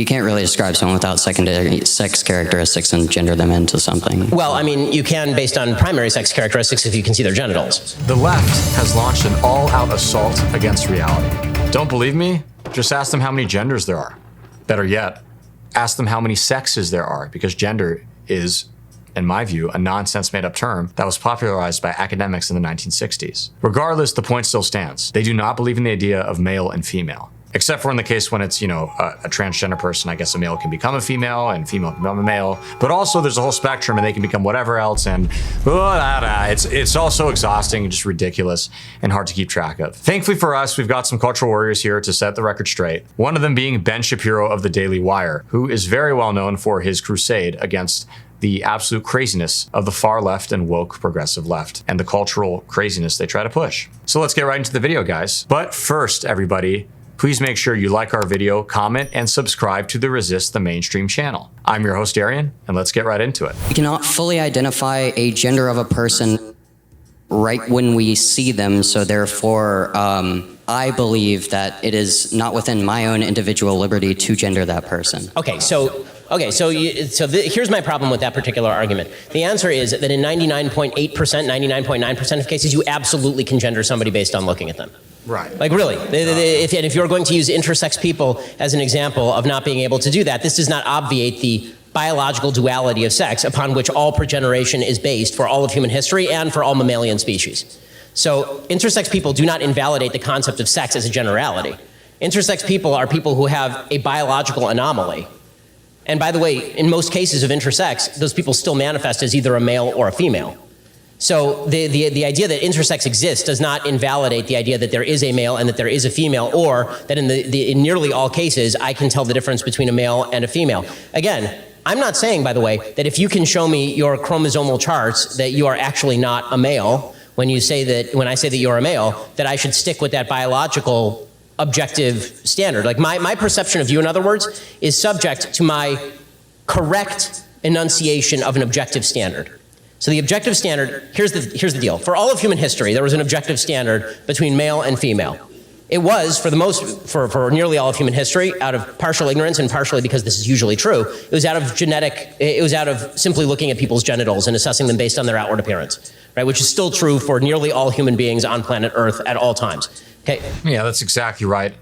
You can't really describe someone without secondary sex characteristics and gender them into something. Well, I mean, you can based on primary sex characteristics if you can see their genitals. The left has launched an all-out assault against reality. Don't believe me? Just ask them how many genders there are. Better yet, ask them how many sexes there are, because gender is, in my view, a nonsense made-up term that was popularized by academics in the 1960s. Regardless, the point still stands. They do not believe in the idea of male and female. Except for in the case when it's, a transgender person, I guess a male can become a female and female can become a male. But also there's a whole spectrum and they can become whatever else, and it's all so exhausting and just ridiculous and hard to keep track of. Thankfully for us, we've got some cultural warriors here to set the record straight. One of them being Ben Shapiro of the Daily Wire, who is very well known for his crusade against the absolute craziness of the far left and woke progressive left and the cultural craziness they try to push. So let's get right into the video, guys. But first, everybody, please make sure you like our video, comment, and subscribe to the Resist the Mainstream channel. I'm your host, Arian, and let's get right into it. We cannot fully identify a gender of a person right when we see them, so therefore, I believe that it is not within my own individual liberty to gender that person. Here's my problem with that particular argument. The answer is that in 99.8%, 99.9% of cases, you absolutely can gender somebody based on looking at them. Right. Like really, if you're going to use intersex people as an example of not being able to do that, this does not obviate the biological duality of sex upon which all progeneration is based for all of human history and for all mammalian species. So intersex people do not invalidate the concept of sex as a generality. Intersex people are people who have a biological anomaly. And by the way, in most cases of intersex, those people still manifest as either a male or a female. So the idea that intersex exists does not invalidate the idea that there is a male and that there is a female, or that in nearly all cases, I can tell the difference between a male and a female. Again, I'm not saying, by the way, that if you can show me your chromosomal charts that you are actually not a male, when I say that you're a male, that I should stick with that biological objective standard. Like my perception of you, in other words, is subject to my correct enunciation of an objective standard. So the objective standard, here's the deal. For all of human history, there was an objective standard between male and female. It was, for nearly all of human history, out of partial ignorance and partially because this is usually true, it was out of simply looking at people's genitals and assessing them based on their outward appearance, right? Which is still true for nearly all human beings on planet Earth at all times. Okay. Yeah, that's exactly right.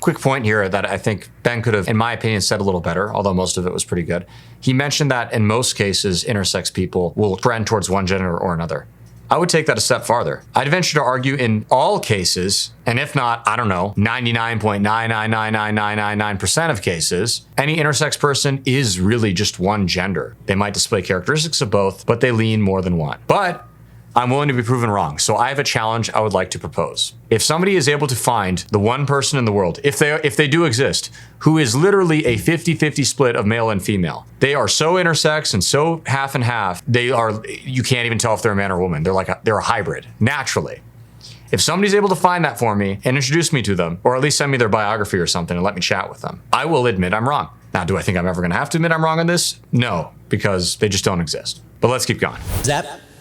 Quick point here that I think Ben could have, in my opinion, said a little better, although most of it was pretty good. He mentioned that in most cases, intersex people will trend towards one gender or another. I would take that a step farther. I'd venture to argue in all cases, and if not, 99.9999999% of cases, any intersex person is really just one gender. They might display characteristics of both, but they lean more than one. But I'm willing to be proven wrong, so I have a challenge I would like to propose. If somebody is able to find the one person in the world, if they do exist, who is literally a 50-50 split of male and female, they are so intersex and so half and half, you can't even tell if they're a man or a woman. They're a hybrid, naturally. If somebody's able to find that for me and introduce me to them, or at least send me their biography or something and let me chat with them, I will admit I'm wrong. Now, do I think I'm ever gonna have to admit I'm wrong on this? No, because they just don't exist. But let's keep going.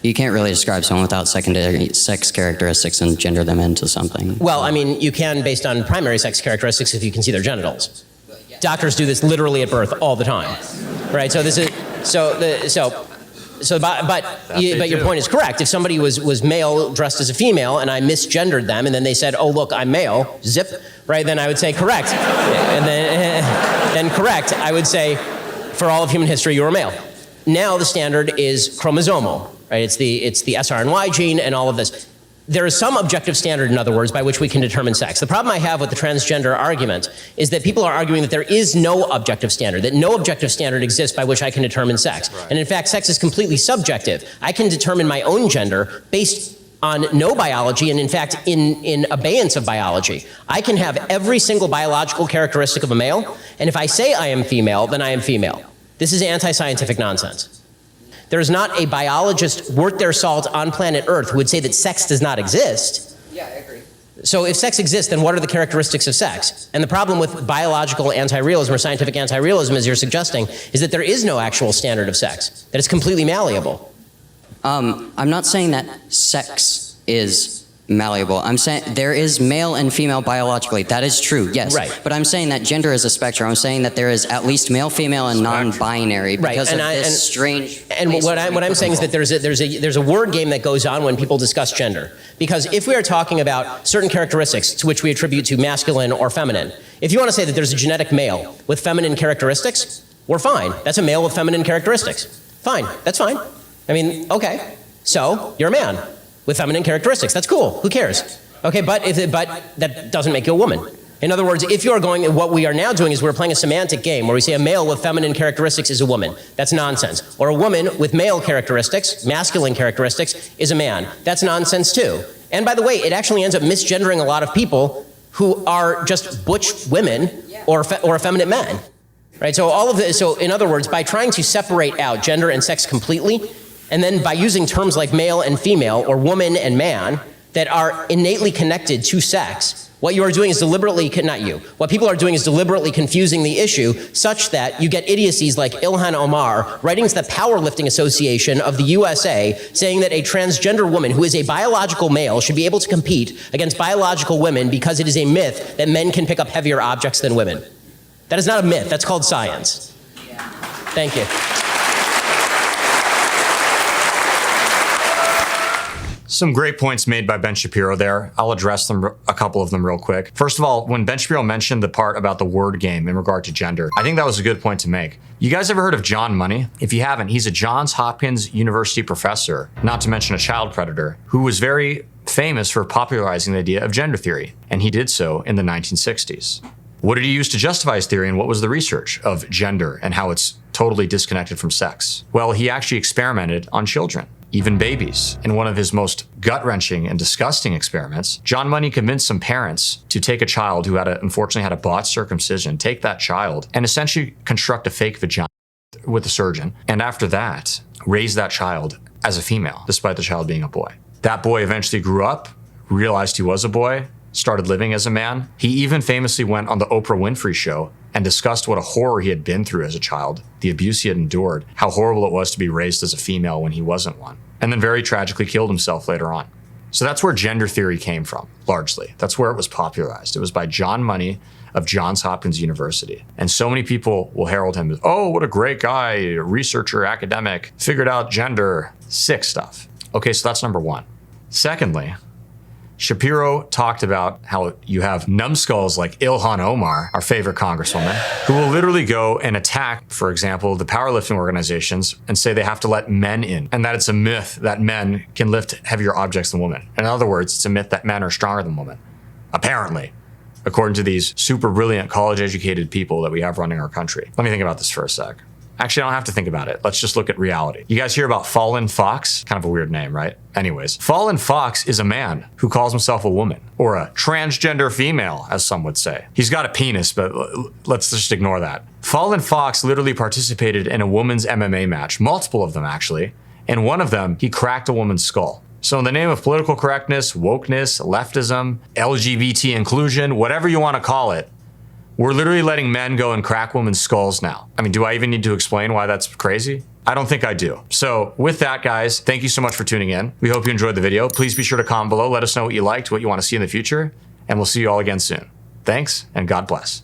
You can't really describe someone without secondary sex characteristics and gender them into something. Well, I mean, you can based on primary sex characteristics if you can see their genitals. Doctors do this literally at birth all the time, right? So but your point is correct. If somebody was male dressed as a female and I misgendered them and then they said, oh, look, I'm male, zip, right? Then I would say correct. And then correct, I would say, for all of human history, you're a male. Now the standard is chromosomal, right? It's the SRNY gene and all of this. There is some objective standard, in other words, by which we can determine sex. The problem I have with the transgender argument is that people are arguing that there is no objective standard, that no objective standard exists by which I can determine sex. Right. And in fact, sex is completely subjective. I can determine my own gender based on no biology, and in fact, in abeyance of biology. I can have every single biological characteristic of a male, and if I say I am female, then I am female. This is anti-scientific nonsense. There is not a biologist worth their salt on planet Earth who would say that sex does not exist. Yeah, I agree. So if sex exists, then what are the characteristics of sex? And the problem with biological anti-realism or scientific anti-realism, as you're suggesting, is that there is no actual standard of sex, that it's completely malleable. I'm not saying that sex is malleable. I'm saying there is male and female biologically. That is true, yes. Right. But I'm saying that gender is a spectrum. I'm saying that there is at least male, female, and non-binary because of this strange. And what I'm saying is that there's a word game that goes on when people discuss gender. Because if we are talking about certain characteristics to which we attribute to masculine or feminine, if you want to say that there's a genetic male with feminine characteristics, we're fine. That's a male with feminine characteristics. Fine. That's fine. I mean, okay. So you're a man with feminine characteristics. That's cool. Who cares? Okay, but that doesn't make you a woman. In other words, if you're going, what we are now doing is we're playing a semantic game where we say a male with feminine characteristics is a woman. That's nonsense. Or a woman with male characteristics, masculine characteristics, is a man. That's nonsense too. And by the way, it actually ends up misgendering a lot of people who are just butch women or effeminate men. Right? So all of this, so in other words, by trying to separate out gender and sex completely, and then by using terms like male and female or woman and man that are innately connected to sex, what you are doing is deliberately, not you, what people are doing is deliberately confusing the issue such that you get idiocies like Ilhan Omar writing to the Powerlifting Association of the USA saying that a transgender woman who is a biological male should be able to compete against biological women because it is a myth that men can pick up heavier objects than women. That is not a myth, that's called science. Thank you. Some great points made by Ben Shapiro there. I'll address them, a couple of them real quick. First of all, when Ben Shapiro mentioned the part about the word game in regard to gender, I think that was a good point to make. You guys ever heard of John Money? If you haven't, he's a Johns Hopkins University professor, not to mention a child predator, who was very famous for popularizing the idea of gender theory, and he did so in the 1960s. What did he use to justify his theory, and what was the research of gender and how it's totally disconnected from sex? Well, he actually experimented on children, even babies. In one of his most gut-wrenching and disgusting experiments, John Money convinced some parents to take a child who unfortunately had a botched circumcision, take that child, and essentially construct a fake vagina with a surgeon, and after that, raise that child as a female, despite the child being a boy. That boy eventually grew up, realized he was a boy, started living as a man. He even famously went on the Oprah Winfrey Show and discussed what a horror he had been through as a child, the abuse he had endured, how horrible it was to be raised as a female when he wasn't one, and then very tragically killed himself later on. So that's where gender theory came from, largely. That's where it was popularized. It was by John Money of Johns Hopkins University. And so many people will herald him as, oh, what a great guy, a researcher, academic, figured out gender, sick stuff. Okay, so that's number one. Secondly, Shapiro talked about how you have numbskulls like Ilhan Omar, our favorite congresswoman, who will literally go and attack, for example, the powerlifting organizations and say they have to let men in, and that it's a myth that men can lift heavier objects than women. In other words, it's a myth that men are stronger than women, apparently, according to these super brilliant college-educated people that we have running our country. Let me think about this for a sec. Actually, I don't have to think about it. Let's just look at reality. You guys hear about Fallen Fox? Kind of a weird name, right? Anyways, Fallen Fox is a man who calls himself a woman, or a transgender female, as some would say. He's got a penis, but let's just ignore that. Fallen Fox literally participated in a women's MMA match, multiple of them actually, and one of them, he cracked a woman's skull. So in the name of political correctness, wokeness, leftism, LGBT inclusion, whatever you want to call it, we're literally letting men go and crack women's skulls now. I mean, do I even need to explain why that's crazy? I don't think I do. So with that, guys, thank you so much for tuning in. We hope you enjoyed the video. Please be sure to comment below. Let us know what you liked, what you want to see in the future, and we'll see you all again soon. Thanks, and God bless.